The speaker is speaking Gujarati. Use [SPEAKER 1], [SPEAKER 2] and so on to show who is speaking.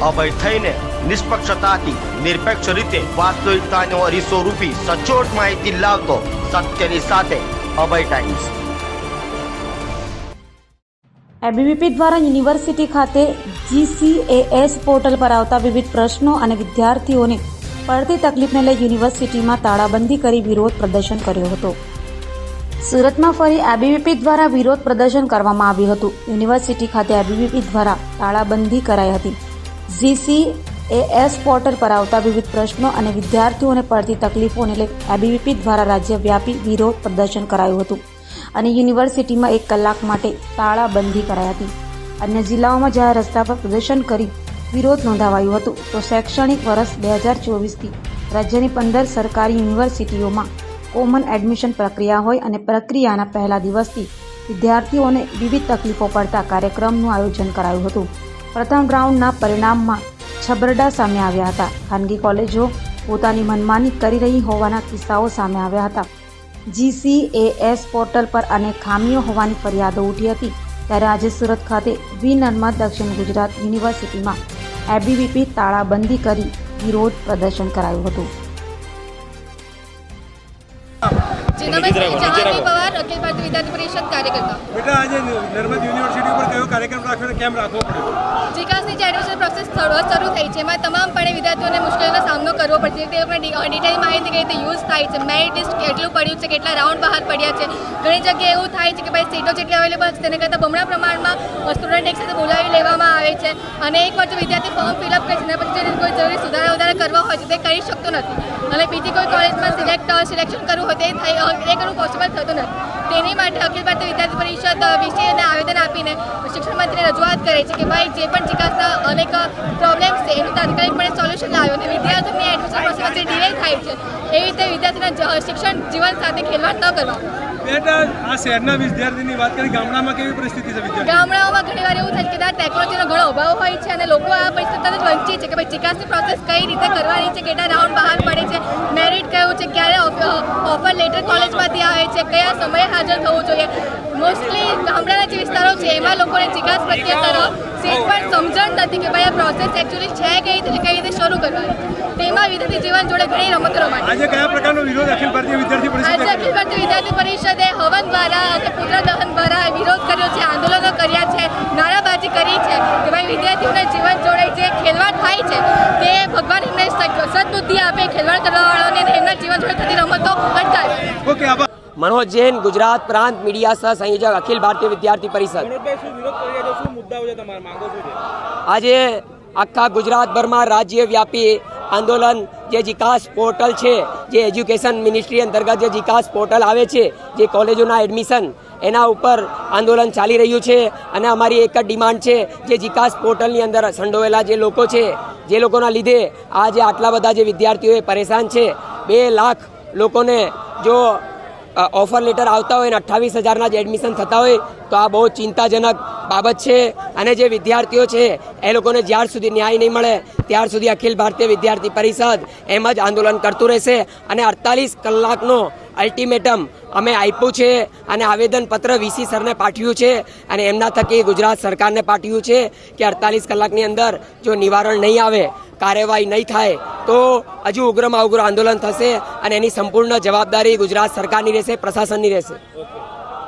[SPEAKER 1] અભય થઈને નિષ્પક્ષતાથી નિરપેક્ષ રીતે વાસ્તવિકતાનો અરીસો રૂપી સચોટ માહિતી લાવતો સત્યની સાથે અભય ટાઈમ્સ।
[SPEAKER 2] એબીવીપી દ્વારા યુનિવર્સિટી ખાતે GCAS પોર્ટલ પર આવતા વિવિધ પ્રશ્નો અને વિદ્યાર્થીઓને પડતી તકલીફને લઈ યુનિવર્સિટીમાં તાળાબંધી કરી વિરોધ પ્રદર્શન કર્યો હતો। સુરતમાં ફરી એબીવીપી દ્વારા વિરોધ પ્રદર્શન કરવામાં આવ્યું હતું। યુનિવર્સિટી ખાતે એબીવીપી દ્વારા તાળાબંધી કરાઈ હતી। GCAS પોર્ટલ પર આવતા વિવિધ પ્રશ્નો અને વિદ્યાર્થીઓને પડતી તકલીફોને લઈ એબીવીપી દ્વારા રાજ્યવ્યાપી વિરોધ પ્રદર્શન કરાયું હતું અને યુનિવર્સિટીમાં 1 કલાક માટે તાળાબંધી કરાઈ હતી। અન્ય જિલ્લાઓમાં જાહેર રસ્તા પર પ્રદર્શન કરી વિરોધ નોંધાવાયું હતું તો શૈક્ષણિક વર્ષ 2024થી રાજ્યની 15 સરકારી યુનિવર્સિટીઓમાં કોમન એડમિશન પ્રક્રિયા હોય અને પ્રક્રિયાના પહેલા દિવસથી વિદ્યાર્થીઓને વિવિધ તકલીફો પડતા કાર્યક્રમનું આયોજન કરાયું હતું। પ્રથમ રાઉન્ડના પરિણામમાં છબરડા સામે આવ્યા હતા। ખાનગી કોલેજો પોતાની મનમાની કરી રહી હોવાના કિસ્સાઓ સામે આવ્યા હતા। GCAS પોર્ટલ પર અનેક ખામીઓ હોવાની ફરિયાદો ઉઠી હતી ત્યારે આજે સુરત ખાતે નર્મદ દક્ષિણ ગુજરાત યુનિવર્સિટીમાં એબીવીપી તાળાબંધી કરી વિરોધ પ્રદર્શન કરાયું હતું।
[SPEAKER 3] पवार अखिल भारतीय विद्यार्थी परिषद कार्यकर्ता।
[SPEAKER 4] बेटा आज नर्मद यूनिवर्सिटी पर कयो कार्यक्रम राख्यो केम राखવો પડ્યો?
[SPEAKER 3] જીકાસની જે એડમિશન પ્રોસેસ શરૂ થઈ છે એમાં તમામપણે વિદ્યાર્થીઓને મુશ્કેલીનો સામનો કરવો પડશે। તે લોકોને ડિટેલ માહિતી કઈ રીતે યુઝ થાય છે, મેરિટ લિસ્ટ કેટલું પડ્યું છે, કેટલા રાઉન્ડ બહાર પડ્યા છે। ઘણી જગ્યાએ એવું થાય છે કે ભાઈ સીટો જેટલી અવેલેબલ છે તેને કરતાં બમણા પ્રમાણમાં સ્ટુડન્ટ એક સાથે બોલાવી લેવામાં આવે છે અને એક વાર જો વિદ્યાર્થી ફોર્મ ફિલઅપ કરે છે પછી જેને કોઈ જરૂરી સુધારા વધારા કરવા હોય છે તે કરી શકતો નથી અને બીજી કોઈ કોલેજમાં સિલેક્શન કરવું હોય તે કરવું પોસિબલ થતું નથી। તેની માટે અખિલ ભારતીય વિદ્યાર્થી પરિષદ વિષયને આવેદન આપીને શિક્ષણ મંત્રીને રજૂઆત કરે છે કે ભાઈ જે પણ જીકાસના અનેક પ્રોબ્લેમ્સ છે એનું તાત્કાલિકપણે સોલ્યુશન લાવ્યો અને વિદ્યાર્થીઓની એડમિશન પ્રોસેસમાં જે ડિલે થાય છે એ રીતે વિદ્યાર્થીના શિક્ષણ જીવન સાથે ખેલવાડ ન કરવા।
[SPEAKER 4] બેટા આ શહેરના વિદ્યાર્થીની વાત કરી, ગામડામાં કેવી પરિસ્થિતિ છે વિદ્યાર્થી?
[SPEAKER 3] ગામડાઓમાં ઘણીવાર એવું થાય છે કે ત્યાં ટેકનોલોજીનો ઘણો અભાવ હોય છે અને લોકો આ પરિસ્થિતિથી વંચિત છે કે ભાઈ જીકાસની પ્રોસેસ કઈ રીતે કરવાની છે, કેટલા રાઉન્ડ બહાર પડે છે, મેરિટ કયું છે, ક્યારે ઓફર લેટર કોલેજમાંથી આવે છે, કયા સમયે હાજર થવું જોઈએ। મોસ્ટલી ગામડાના જે વિસ્તારો છે એમાં લોકોને જીકાસ પ્રત્યે તરફ સીટ પર સમજણ નથી કે ભાઈ આ પ્રોસેસ એકચ્યુઅલી છે કઈ રીતે શરૂ કરવાની। તેમાં વિદ્યાર્થી જીવન જોડે ઘણી રમતો રમાય।
[SPEAKER 4] આજે કયા પ્રકારનો વિરોધ અખિલ ભારતીય વિદ્યાર્થી પરિષદ?
[SPEAKER 3] આજે અખિલ ભારતીય વિદ્યાર્થી પરિષદે હવન દ્વારા અને પુત્ર દહન દ્વારા વિરોધ કર્યો છે, આંદોલનો કર્યા છે, નારાબાજી કરી છે કે ભાઈ વિદ્યાર્થીઓને જીવન જોડે જે ખેલવાડ થાય છે તે ભગવાન એમને સદબુદ્ધિ આપે, ખેલવાડ કરવાવાળાઓને એમના જીવન જોડે થતી રમતો અટકાવે।
[SPEAKER 4] ઓકે, આભાર।
[SPEAKER 5] मनोज जैन, गुजरात प्रांत मीडिया सह संयोजक अखिल भारतीय विद्यार्थी परिषद। आज आखा गुजरातभर में राज्यव्यापी आंदोलन जे जिकास पोर्टल है, जे एज्युकेशन मिनिस्ट्री अंतर्गत जे जिकास पोर्टल आवे छे, जे कॉलेजोना एडमिशन एना उपर आंदोलन चाली रह्यु छे अने अमारी एक ज डिमांड छे जे जिकास पोर्टलनी अंदर संडोवेला जे लोको छे, जे लोकोना लीधे आज आटला बधा जे विद्यार्थीओ परेशान छे। 2 लाख लोकोने जो ऑफर लेटर आता हो 28,000 जे एडमिशन थता हो तो आ बहुत चिंताजनक बाबत है अने जे विद्यार्थीओ छे ए लोकोने ज्यार सुधी न्याय नहीं मळे त्यार सुधी अखिल भारतीय विद्यार्थी परिषद एम ज आंदोलन करतुं रहेशे अने 48 कलाकनो अल्टिमेटम अमे आप्युं छे अने आवेदनपत्र वीसी सरने पाठव्युं छे अने एमना थकी गुजरात सरकारने पाठव्युं छे कि 48 कलाकनी अंदर जो निवारण नहीं आवे, कार्यवाही नहीं थाय तो हजू उग्रमा उग्र आंदोलन थशे अने एनी संपूर्ण जवाबदारी गुजरात सरकारनी रहेशे, प्रशासननी रहेशे।